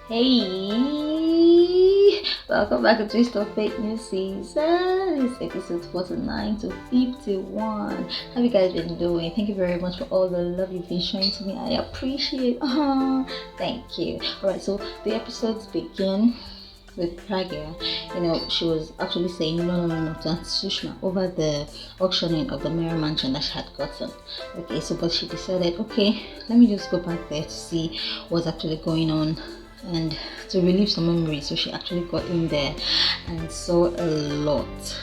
Hey, welcome back to Twist of Fake News season. It's episode 49 to 51. How you guys been doing? Thank you very much for all the love you've been showing to me. I appreciate. Thank you. All right, so the episodes begin with Pragya. She was actually saying no to Aunt Sushma over the auctioning of the Mehra mansion that she had gotten. Okay, so but she decided, okay, let me just go back there to see what's actually going on and to relieve some memories. So she actually got in there and saw a lot.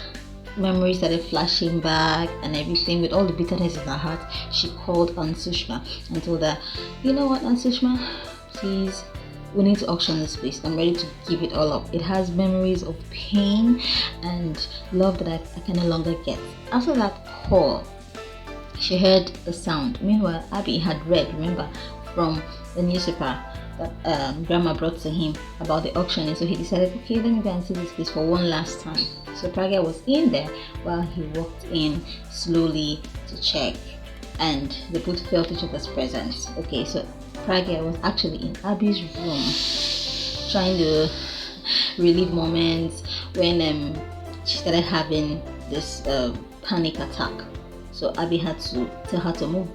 Memories started flashing back and everything. With all the bitterness in her heart, she called Aunt Sushma and told her, you know what, Aunt Sushma, please, we need to auction this place. I'm ready to give it all up. It has memories of pain and love that I can no longer get. After that call, she heard a sound. Meanwhile, Abhi had read, remember, from the newspaper that grandma brought to him about the auctioning. So he decided, okay, let me go and see this place for one last time. So Pragya was in there while he walked in slowly to check, and they both felt each other's presence. Okay, so Pragya was actually in Abhi's room trying to relieve moments when she started having this panic attack. So Abhi had to tell her to move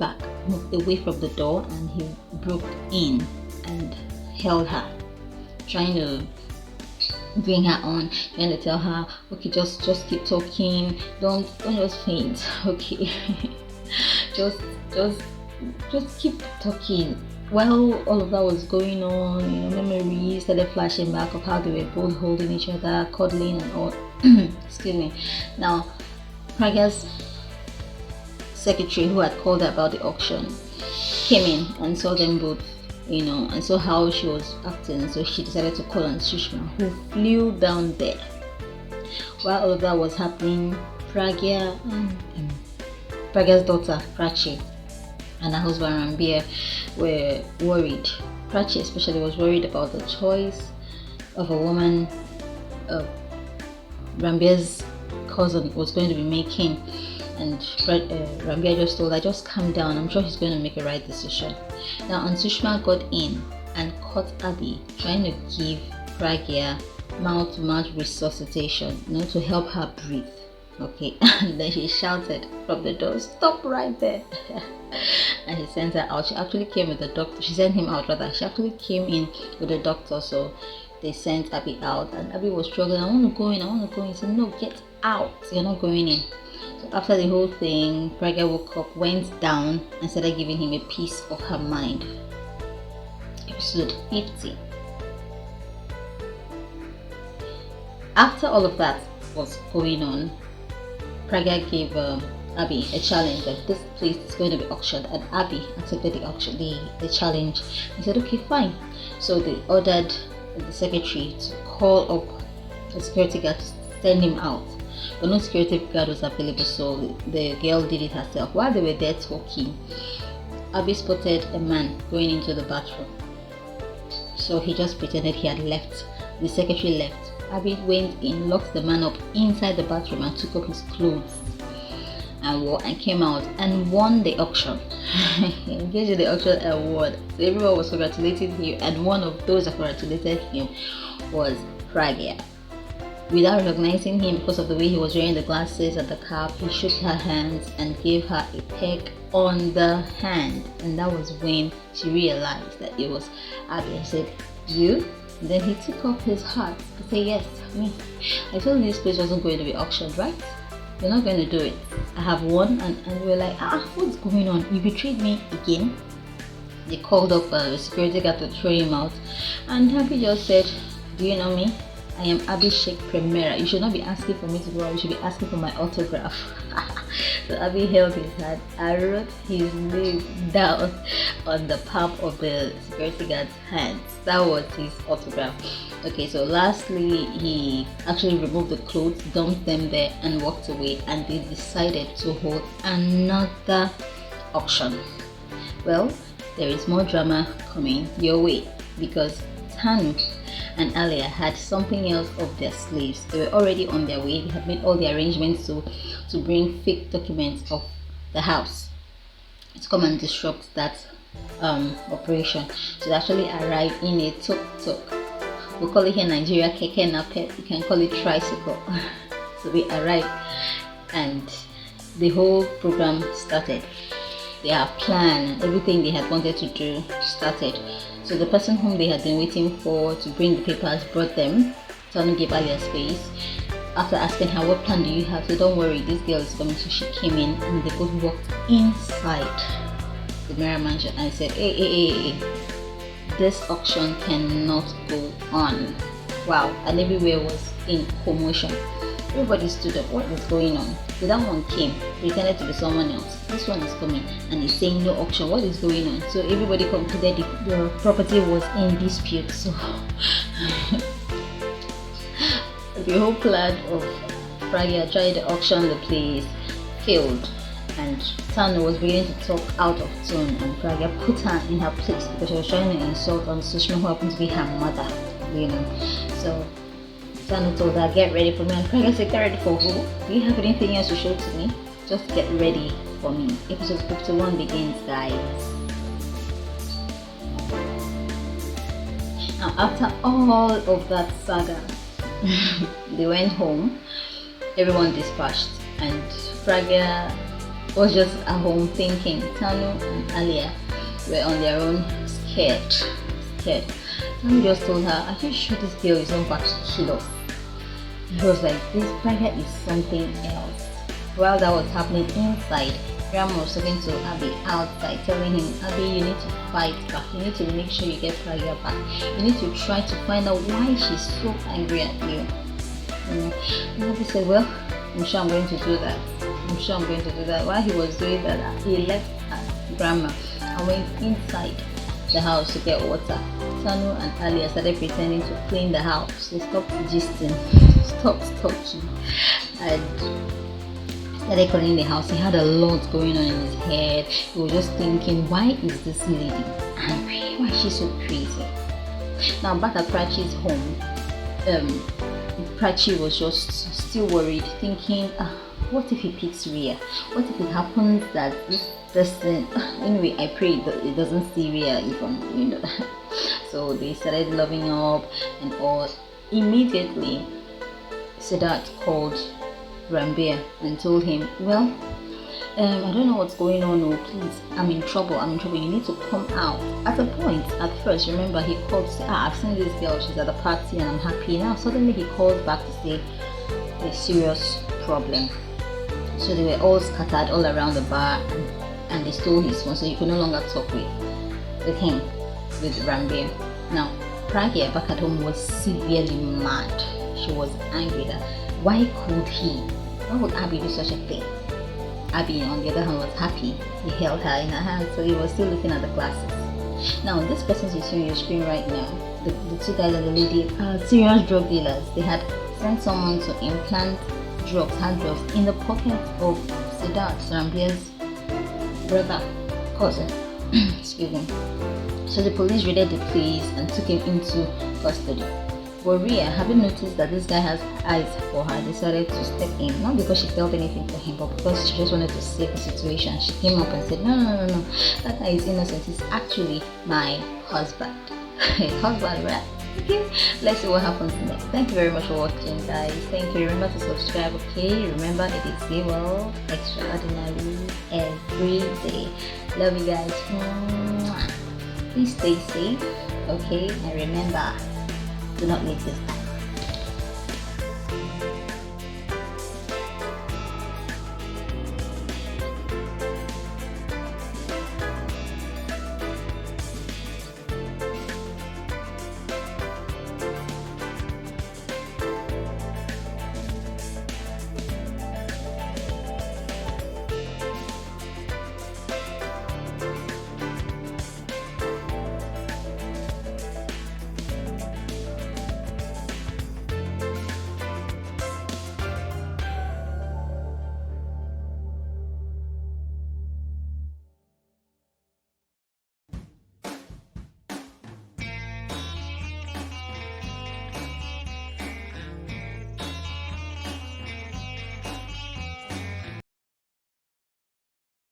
away from the door, and he broke in and held her, trying to bring her on, trying to tell her, okay, just keep talking, don't just faint, okay. just keep talking. While all of that was going on, memories started flashing back of how they were both holding each other, cuddling and all. Excuse me. Now, Pragya's secretary, who had called her about the auction, came in and saw them both, and saw how she was acting. So she decided to call on Sushma, who flew down there. While all of that was happening, Pragya's daughter, Prachi, and her husband Rambir were worried. Prachi especially was worried about the choice of a woman Rambir's cousin was going to be making, and Rambir just told her, just calm down, I'm sure he's going to make a right decision. Now Aunt Sushma got in and caught Abhi trying to give Pragya mouth-to-mouth resuscitation, to help her breathe. Okay, and then she shouted from the door, stop right there. And he sent her out. She actually came with the doctor. She sent him out rather. She actually came in with the doctor. So they sent Abhi out, and Abhi was struggling. I want to go in. He said, no, get out. You're not going in. So after the whole thing, Pragya woke up, went down, and started giving him a piece of her mind. Episode 50. After all of that was going on, Pragya gave Abhi a challenge that this place is going to be auctioned, and Abhi accepted the challenge. He said, okay, fine. So they ordered the secretary to call up a security guard to send him out, but no security guard was available, so the girl did it herself. While they were there talking, Abhi spotted a man going into the bathroom, so he just pretended he had left. The secretary left. Abhi went in, locked the man up inside the bathroom, and took off his clothes and came out and won the auction. Engaged in the auction award. So everyone was congratulating him, and one of those that congratulated him was Pragya. Without recognizing him because of the way he was wearing the glasses and the cap, he shook her hands and gave her a peck on the hand, and that was when she realized that it was Abhi. He said, you? And then he took off his hat to say, yes, me. I told you this place wasn't going to be auctioned, right? You're not going to do it. I have won. And we were like, what's going on? You betrayed me again. They called up a security guard to throw him out, and Abhi just said, do you know me? I am Abhishek Mehra. You should not be asking for me to go out. You should be asking for my autograph. So Abhi held his hand. I wrote his name down on the palm of the security guard's hands. That was his autograph. Okay, so lastly, he actually removed the clothes, dumped them there, and walked away. And they decided to hold another auction. Well, there is more drama coming your way, because Tanu and Alia had something else of their slaves. They were already on their way. They had made all the arrangements to bring fake documents of the house to come and disrupt that operation. So they actually arrived in a tuk-tuk We call it here in Nigeria keke napep. You can call it tricycle. So they arrived and the whole program started. Their plan, everything they had wanted to do started. So the person whom they had been waiting for to bring the papers brought them. Tanu gave her space. After asking her, what plan do you have? So don't worry, this girl is coming. So she came in and they both walked inside the Mehra mansion and said, hey, this auction cannot go on. Wow, and everywhere was in commotion. Everybody stood up. What is going on? So that one came, pretended to be someone else. This one is coming and he's saying no auction. What is going on? So everybody concluded the property was in dispute. So the whole plan of Pragya tried to auction the place failed, and Tanu was beginning to talk out of tone, and Pragya put her in her place because she was trying to insult on Sushma, who happened to be her mother, you know. So Tanu told her, get ready for me, and Pragya said, get ready for who? Do you have anything else to show to me? Just get ready for me. Episode 51 begins, guys. Now after all of that saga, they went home, everyone dispatched, and Pragya was just at home thinking. Tanu and Alia were on their own, scared. Tanu just told her, are you sure this girl is not back to kill us? He was like, this Pragya is something else. While that was happening inside, Grandma was talking to Abhi outside, telling him, Abhi, you need to fight back. You need to make sure you get Pragya back. You need to try to find out why she's so angry at you. And Abhi said, well, I'm sure I'm going to do that. While he was doing that, he left Grandma and went inside the house to get water. Tanu and Alia started pretending to clean the house. They stopped gisting, stopped talking, and started cleaning the house. He had a lot going on in his head. He was just thinking, why is this lady angry? Why is she so crazy? Now back at Prachi's home, Prachi was just still worried, thinking, what if he picks Ria? What if it happens that this person, anyway, I pray that it doesn't see Ria even, you know. So they started loving up and all. Immediately, Siddharth called Ranbir and told him, well, I don't know what's going on, oh, please, I'm in trouble, you need to come out. At a point, at first, remember, he called to say, I've seen this girl, she's at the party and I'm happy. Now suddenly he called back to say a serious problem. So they were all scattered all around the bar, and they stole his phone, so he could no longer talk with him, with Ranbir. Now Pragya back at home was severely mad. She was angry that why would Abhi do such a thing? Abhi, on the other hand, was happy. He held her in her hand, so he was still looking at the glasses. Now, this person you see on your screen right now, the two guys and the lady are serious drug dealers. They had sent someone to implant hard drugs, in the pocket of Siddharth, Ranbir's brother, cousin. Excuse me. So the police raided the place and took him into custody. But Ria, having noticed that this guy has eyes for her, decided to step in, not because she felt anything for him, but because she just wanted to save the situation. She came up and said, no, that guy is innocent, he's actually my husband. Husband, right? Okay, let's see what happens next. Thank you very much for watching, guys. Thank you. Remember to subscribe, okay? Remember, it is Zero Extraordinary every day. Love you guys. Please stay safe, okay? And remember, do not make this happen.